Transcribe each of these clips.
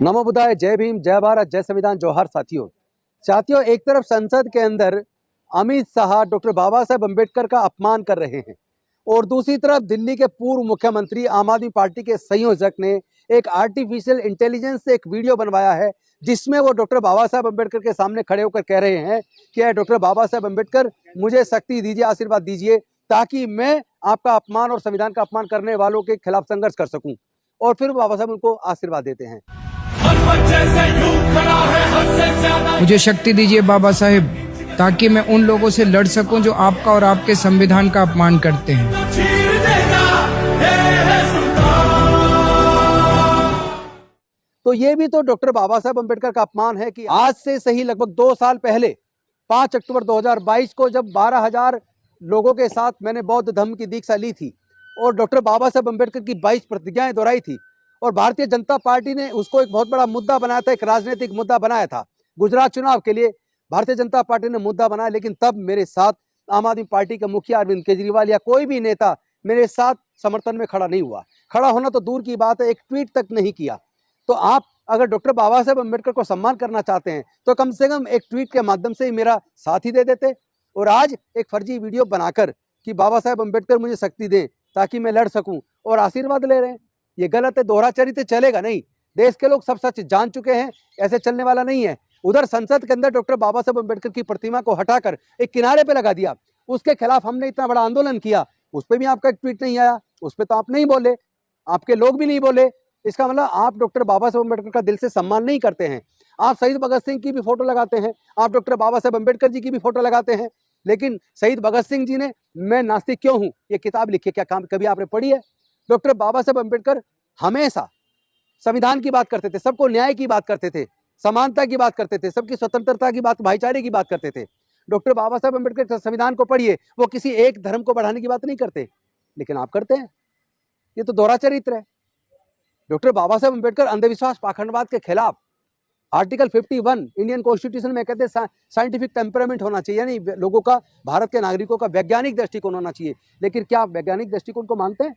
नमो बुद्धाय, जय भीम, जय भारत, जय संविधान, जोहार साथियों। एक तरफ संसद के अंदर अमित शाह डॉक्टर बाबा साहेब अम्बेडकर का अपमान कर रहे हैं और दूसरी तरफ दिल्ली के पूर्व मुख्यमंत्री आम आदमी पार्टी के संयोजक ने एक आर्टिफिशियल इंटेलिजेंस से एक वीडियो बनवाया है जिसमें वो डॉक्टर बाबा साहेब अम्बेडकर के सामने खड़े होकर कह रहे हैं कि डॉक्टर बाबा साहेब अम्बेडकर मुझे शक्ति दीजिए, आशीर्वाद दीजिए ताकि मैं आपका अपमान और संविधान का अपमान करने वालों के खिलाफ संघर्ष कर सकूं। और फिर बाबा साहब उनको आशीर्वाद देते हैं। मुझे शक्ति दीजिए बाबा साहेब ताकि मैं उन लोगों से लड़ सकूं जो आपका और आपके संविधान का अपमान करते हैं। तो ये भी तो डॉक्टर बाबा साहेब अम्बेडकर का अपमान है कि आज से सही लगभग 2 साल पहले 5 अक्टूबर 2022 को जब 12,000 लोगों के साथ मैंने बौद्ध धर्म की दीक्षा ली थी और डॉक्टर बाबा साहेब अम्बेडकर की 22 प्रतिज्ञाएं दोहराई थी और भारतीय जनता पार्टी ने उसको एक बहुत बड़ा मुद्दा बनाया था, एक राजनीतिक मुद्दा बनाया था। गुजरात चुनाव के लिए भारतीय जनता पार्टी ने मुद्दा बनाया, लेकिन तब मेरे साथ आम आदमी पार्टी के मुखिया अरविंद केजरीवाल या कोई भी नेता मेरे साथ समर्थन में खड़ा नहीं हुआ। खड़ा होना तो दूर की बात है, एक ट्वीट तक नहीं किया। तो आप अगर डॉक्टर बाबा साहेब अम्बेडकर को सम्मान करना चाहते हैं तो कम से कम एक ट्वीट के माध्यम से ही मेरा साथ ही दे देते। और आज एक फर्जी वीडियो बनाकर कि बाबा साहेब अम्बेडकर मुझे शक्ति दें ताकि मैं लड़ सकूं और आशीर्वाद ले रहे हैं, ये गलत है। दोहरा चरित्र चलेगा नहीं। देश के लोग सब सच जान चुके हैं, ऐसे चलने वाला नहीं है। उधर संसद के अंदर डॉक्टर बाबा साहेब अम्बेडकर की प्रतिमा को हटाकर एक किनारे पे लगा दिया, उसके खिलाफ हमने इतना बड़ा आंदोलन किया, उस पर भी आपका एक ट्वीट नहीं आया, उस पर तो आप नहीं बोले, आपके लोग भी नहीं बोले। इसका मतलब आप डॉक्टर बाबा साहेब अम्बेडकर का दिल से सम्मान नहीं करते हैं। आप शहीद भगत सिंह की भी फोटो लगाते हैं, आप डॉक्टर बाबा साहेब अम्बेडकर जी की भी फोटो लगाते हैं, लेकिन शहीद भगत सिंह जी ने मैं नास्तिक क्यों हूं ये किताब लिखी, क्या कभी आपने पढ़ी है? डॉक्टर बाबा साहेब अम्बेडकर हमेशा संविधान की बात करते थे, सबको न्याय की बात करते थे, समानता की बात करते थे, सबकी स्वतंत्रता की बात, भाईचारे की बात करते थे। डॉक्टर बाबा साहेब अम्बेडकर संविधान को पढ़िए, वो किसी एक धर्म को बढ़ाने की बात नहीं करते, लेकिन आप करते हैं। ये तो दोहरा चरित्र है। डॉक्टर बाबा साहेब अम्बेडकर अंधविश्वास पाखंडवाद के खिलाफ आर्टिकल 51 इंडियन कॉन्स्टिट्यूशन में कहते हैं साइंटिफिक टेम्परामेंट होना चाहिए, यानी लोगों का, भारत के नागरिकों का वैज्ञानिक दृष्टिकोण होना चाहिए। लेकिन क्या आप वैज्ञानिक दृष्टिकोण को मानते हैं?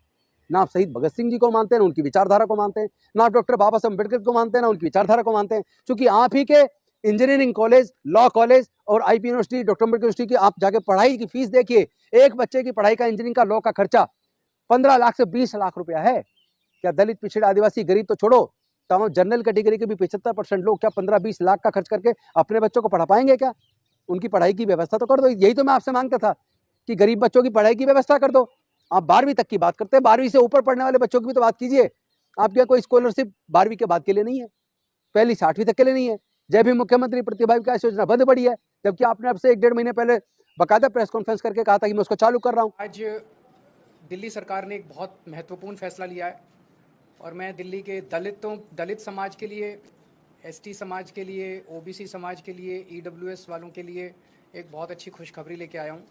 ना आप शहीद भगत सिंह जी को मानते हैं, ना उनकी विचारधारा को मानते हैं, ना आप डॉक्टर बाबा साहेब अम्बेडकर को मानते हैं, ना उनकी विचारधारा को मानते हैं। क्योंकि आप ही के इंजीनियरिंग कॉलेज, लॉ कॉलेज और IP university, doctor Ambedkar university की आप जाके पढ़ाई की फीस देखिए। एक बच्चे की पढ़ाई का, इंजीनियरिंग का, लॉ का खर्चा 15 लाख से 20 लाख रुपया है। क्या दलित, पिछड़े, आदिवासी, गरीब तो छोड़ो, तमाम जनरल कैटेगरी के भी 75% लोग क्या 15-20 लाख का खर्च करके अपने बच्चों को पढ़ा पाएंगे? क्या उनकी पढ़ाई की व्यवस्था तो कर दो। यही तो मैं आपसे मांगता था कि गरीब बच्चों की पढ़ाई की व्यवस्था कर दो। आप 12वीं तक की बात करते हैं, 12वीं से ऊपर पढ़ने वाले बच्चों की भी तो बात कीजिए। आप क्या कोई स्कॉलरशिप 12वीं के बाद के लिए नहीं है, पहली 8वीं तक के लिए नहीं है? जय भी मुख्यमंत्री प्रतिभा विकास योजना बंद पड़ी है, जबकि आपने अब से 1-1.5 महीने पहले बाकायदा प्रेस कॉन्फ्रेंस करके कहा था कि मैं उसको चालू कर रहा हूँ। आज दिल्ली सरकार ने एक बहुत महत्वपूर्ण फैसला लिया है और मैं दिल्ली के दलित समाज के लिए, एसटी समाज के लिए, ओबीसी समाज के लिए, ईडब्ल्यूएस वालों के लिए एक बहुत अच्छी खुशखबरी लेके आया हूँ।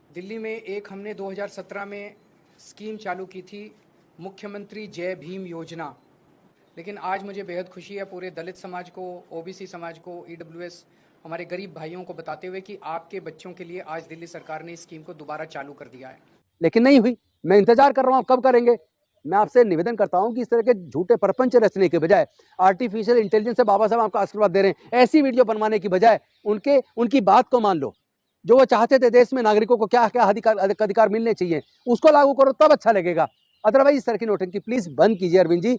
दिल्ली में हमने 2017 में स्कीम चालू की थी, मुख्यमंत्री जय भीम योजना। लेकिन आज मुझे बेहद खुशी है पूरे दलित समाज को, ओबीसी समाज को, ईडब्ल्यूएस, हमारे गरीब भाइयों को बताते हुए कि आपके बच्चों के लिए आज दिल्ली सरकार ने इस स्कीम को दोबारा चालू कर दिया है। लेकिन नहीं हुई। मैं इंतजार कर रहा हूँ कब करेंगे। मैं आपसे निवेदन करता हूं कि इस तरह के झूठे प्रपंच रचने के बजाय आर्टिफिशियल इंटेलिजेंस से बाबा साहब आपको आशीर्वाद दे रहे हैं, ऐसी वीडियो बनवाने की बजाय उनकी बात को मान लो। जो वो चाहते थे देश में नागरिकों को क्या क्या अधिकार मिलने चाहिए, उसको लागू करो, तब अच्छा लगेगा। अदरवाइज इस तरह की नोटंकी प्लीज बंद कीजिए अरविंद जी।